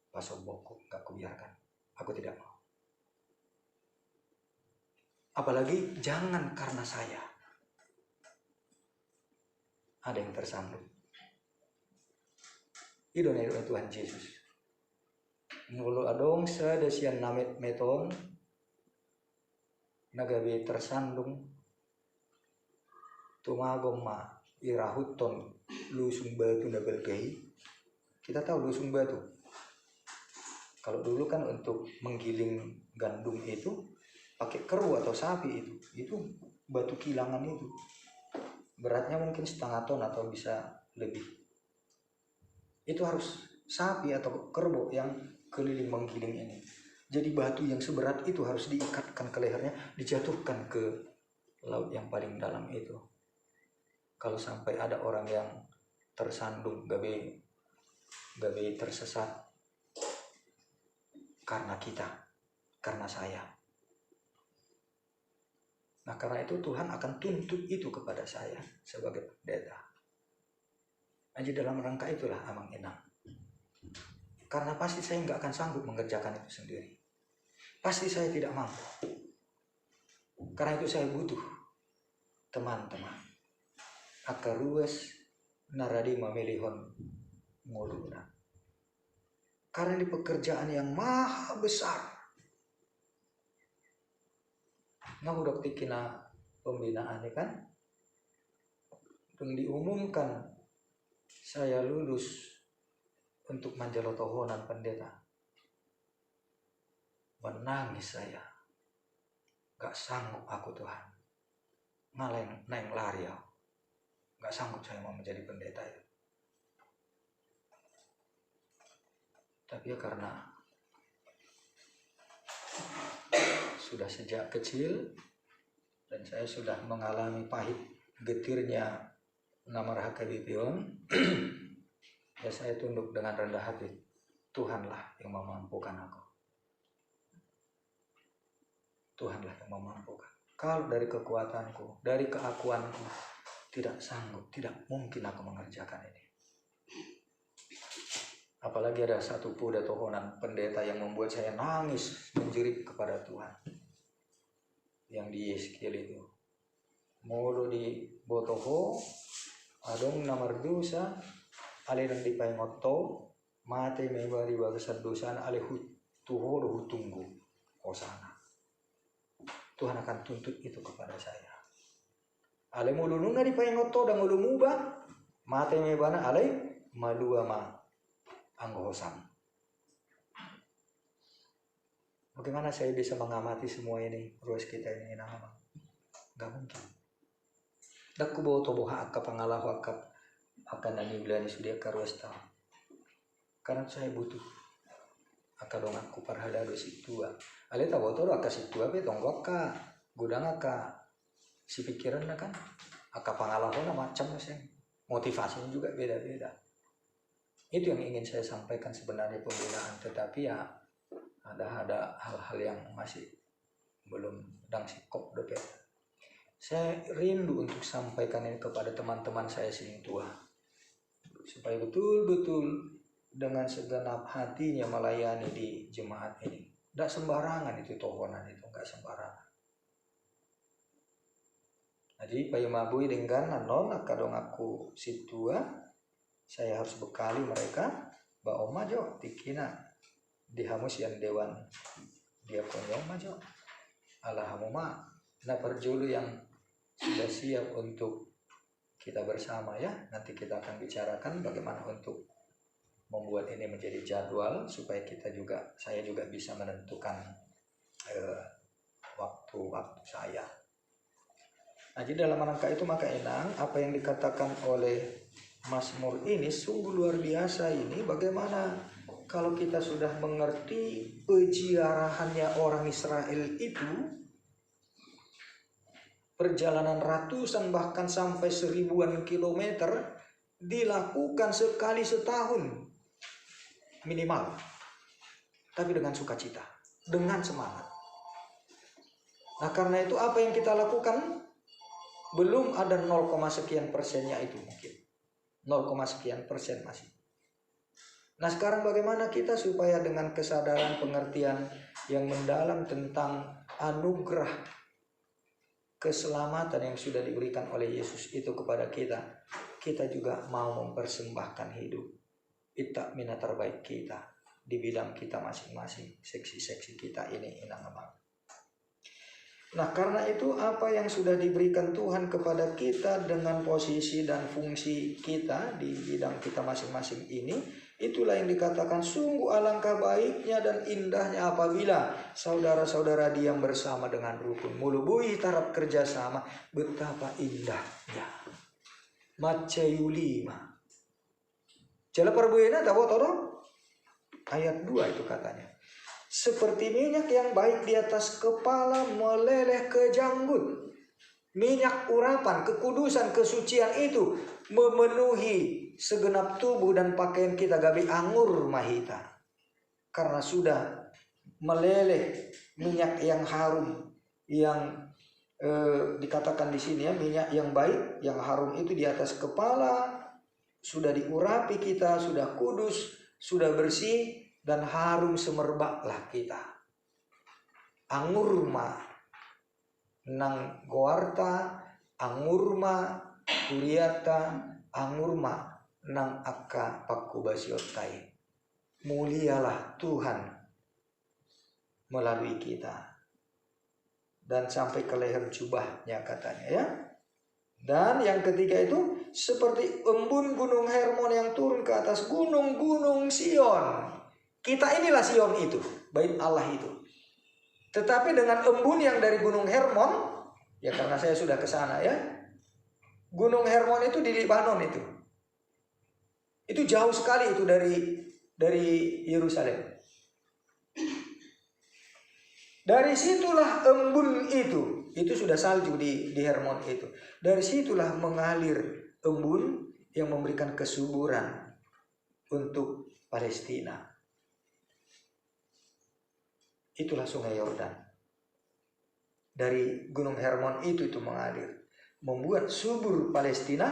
Pasoboko. Gak kubiarkan. Aku tidak mau. Apalagi jangan karena saya ada yang tersandung. Idona Tuhan Yesus. Mulu adong sedesian namit meton nagabe tersandung tumagom ma irahuton lusung batu nabelgai. Kita tahu lusung batu. Kalau dulu kan untuk menggiling gandum itu pakai keru atau sapi itu batu kilangan itu beratnya mungkin setengah ton atau bisa lebih. Itu harus sapi atau kerbau yang keliling menggiling ini. Jadi batu yang seberat itu harus diikatkan ke lehernya, dijatuhkan ke laut yang paling dalam itu. Kalau sampai ada orang yang tersandung gabe tersesat karena kita, karena saya. Nah karena itu Tuhan akan tuntut itu kepada saya sebagai pendeta. Jadi dalam rangka itulah amang enang. Karena pasti saya nggak akan sanggup mengerjakan itu sendiri. Pasti saya tidak mampu. Karena itu saya butuh teman-teman. Akarues naradi memilihon nguluna. Karena ini pekerjaan yang maha besar. Ngahudok tikina pembinaan ini kan diumumkan saya lulus untuk manjalotohonan pendeta. Menangis saya, gak sanggup aku Tuhan, neng lari ya, gak sanggup saya mau menjadi pendeta itu. Tapi ya karena sudah sejak kecil dan saya sudah mengalami pahit getirnya Namar HKBPON, ya saya tunduk dengan rendah hati. Tuhanlah yang memampukan aku. Tuhanlah yang memampukan. Kalau dari kekuatanku, dari keakuanku, tidak sanggup, tidak mungkin aku mengerjakan ini. Apalagi ada satu puda tohonan pendeta yang membuat saya nangis menjerit kepada Tuhan. Yang di Yeskiel itu. Molo di botoho, adong namar dosa, ale nang di paingoto, mate mebari bagasan dosa, ale tuhoro hutunggu, hosana. Tuhan akan tuntut itu kepada saya. Ale mulununga di paingoto dan mulumuba, mate mebana ale malua ma anggohosam. Bagaimana saya bisa mengamati semua ini? Ruas kita ini nama, nggak mungkin. Dakku bawa toboha akap pangalahu akap akan nani bilani sudia karuas tahu. Karena saya butuh. Akadong aku parhada dosi tua. Ale tahu toro akasi tua pe tonggok ka gudang aka si pikiran kan. Akap pangalahu na macam sih. Motivasinya juga beda-beda. Itu yang ingin saya sampaikan sebenarnya pembinaan, tetapi ya ada hal-hal yang masih belum dang sikop dopet. Saya rindu untuk sampaikan ini kepada teman-teman saya sing tua, supaya betul-betul dengan segenap hatinya melayani di jemaat ini. Tidak sembarangan itu tohonan itu, nggak sembarangan. Jadi payu mabui dengan non akadong aku si tua, saya harus bekali mereka ba omajo tikina dihamus yang dewan dia konyong majo ala hamuma na perjulu yang sudah siap untuk kita bersama ya. Nanti kita akan bicarakan bagaimana untuk membuat ini menjadi jadwal supaya saya juga bisa menentukan waktu saya. Nah, jadi dalam rangka itu maka Enang, apa yang dikatakan oleh Mazmur ini sungguh luar biasa ini. Bagaimana kalau kita sudah mengerti peziarahannya orang Israel itu, perjalanan ratusan bahkan sampai 1000-an kilometer dilakukan sekali setahun minimal, tapi dengan sukacita, dengan semangat. Nah karena itu apa yang kita lakukan belum ada 0, sekian persennya itu mungkin 0, sekian persen masih. Nah sekarang bagaimana kita supaya dengan kesadaran pengertian yang mendalam tentang anugerah keselamatan yang sudah diberikan oleh Yesus itu kepada kita juga mau mempersembahkan hidup kita minat terbaik kita di bidang kita masing-masing, seksi-seksi kita ini inang-amang. Nah karena itu apa yang sudah diberikan Tuhan kepada kita dengan posisi dan fungsi kita di bidang kita masing-masing ini, itulah yang dikatakan sungguh alangkah baiknya dan indahnya apabila saudara-saudara diam bersama dengan rukun. Mulubui tarap kerjasama, betapa indahnya. Matthew 5. Jala perbuena tahu toro? Ayat 2 itu katanya. Seperti minyak yang baik di atas kepala meleleh ke janggut. Minyak urapan, kekudusan, kesucian itu memenuhi segenap tubuh dan pakaian kita gabi anggur mahita. Karena sudah meleleh minyak yang harum yang dikatakan di sini ya, minyak yang baik, yang harum itu di atas kepala, sudah diurapi kita, sudah kudus, sudah bersih, dan harum semerbaklah kita. Angurma nang goarta, angurma kuriata, angurma nang akka pakubasiotai. Mulialah Tuhan melalui kita. Dan sampai ke leher jubahnya katanya ya. Dan yang ketiga itu seperti embun gunung Hermon yang turun ke atas gunung-gunung Sion. Kita inilah Sion itu, bait Allah itu. Tetapi dengan embun yang dari gunung Hermon, ya karena saya sudah ke sana ya. Gunung Hermon itu di Lebanon itu. Itu jauh sekali itu dari Yerusalem. Dari situlah embun itu sudah salju di Hermon itu. Dari situlah mengalir embun yang memberikan kesuburan untuk Palestina. Itulah sungai Yordan. Dari gunung Hermon itu mengalir, membuat subur Palestina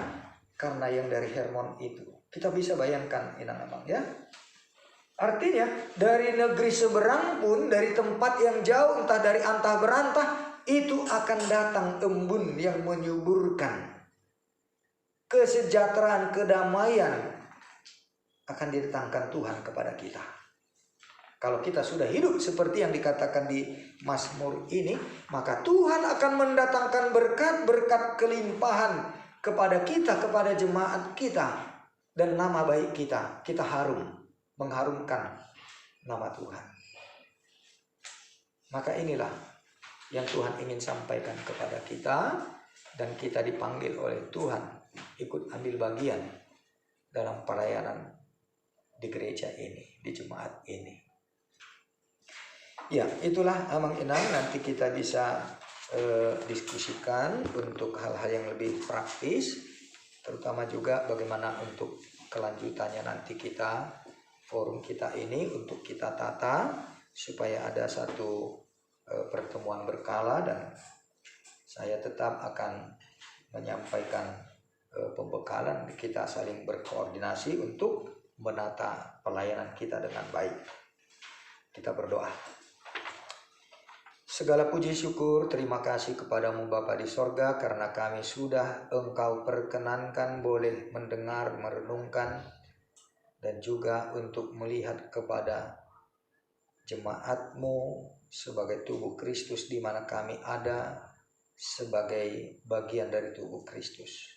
karena yang dari Hermon itu. Kita bisa bayangkan inang-amang ya. Artinya dari negeri seberang pun, dari tempat yang jauh, entah dari antah berantah, itu akan datang embun yang menyuburkan kesejahteraan, kedamaian akan didatangkan Tuhan kepada kita. Kalau kita sudah hidup seperti yang dikatakan di Mazmur ini, maka Tuhan akan mendatangkan berkat-berkat kelimpahan kepada kita, kepada jemaat kita, dan nama baik kita. Kita mengharumkan nama Tuhan. Maka inilah yang Tuhan ingin sampaikan kepada kita, dan kita dipanggil oleh Tuhan ikut ambil bagian dalam pelayanan di gereja ini, di jemaat ini. Ya, itulah Amang Inang, nanti kita bisa diskusikan untuk hal-hal yang lebih praktis, terutama juga bagaimana untuk kelanjutannya nanti kita, forum kita ini untuk kita tata supaya ada satu pertemuan berkala, dan saya tetap akan menyampaikan pembekalan, kita saling berkoordinasi untuk menata pelayanan kita dengan baik. Kita berdoa. Segala puji syukur, terima kasih kepadamu Bapa di sorga, karena kami sudah Engkau perkenankan boleh mendengar, merenungkan, dan juga untuk melihat kepada jemaat-Mu sebagai tubuh Kristus, di mana kami ada sebagai bagian dari tubuh Kristus.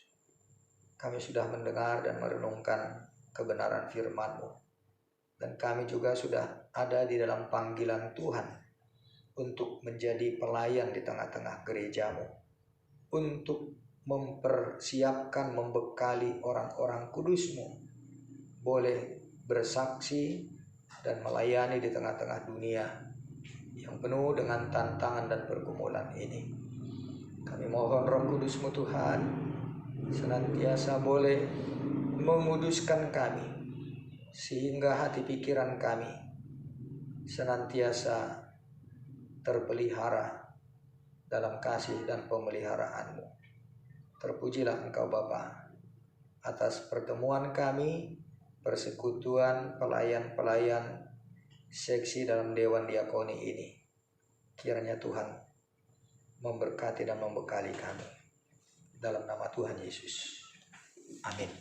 Kami sudah mendengar dan merenungkan kebenaran firman-Mu, dan kami juga sudah ada di dalam panggilan Tuhan untuk menjadi pelayan di tengah-tengah gereja-Mu, untuk mempersiapkan, membekali orang-orang kudus-Mu boleh bersaksi dan melayani di tengah-tengah dunia yang penuh dengan tantangan dan pergumulan ini. Kami mohon Roh Kudus-Mu Tuhan senantiasa boleh menguduskan kami, sehingga hati pikiran kami senantiasa terpelihara dalam kasih dan pemeliharaan-Mu. Terpujilah Engkau Bapa atas pertemuan kami, persekutuan pelayan-pelayan seksi dalam Dewan Diakoni ini. Kiranya Tuhan memberkati dan membekali kami. Dalam nama Tuhan Yesus. Amin.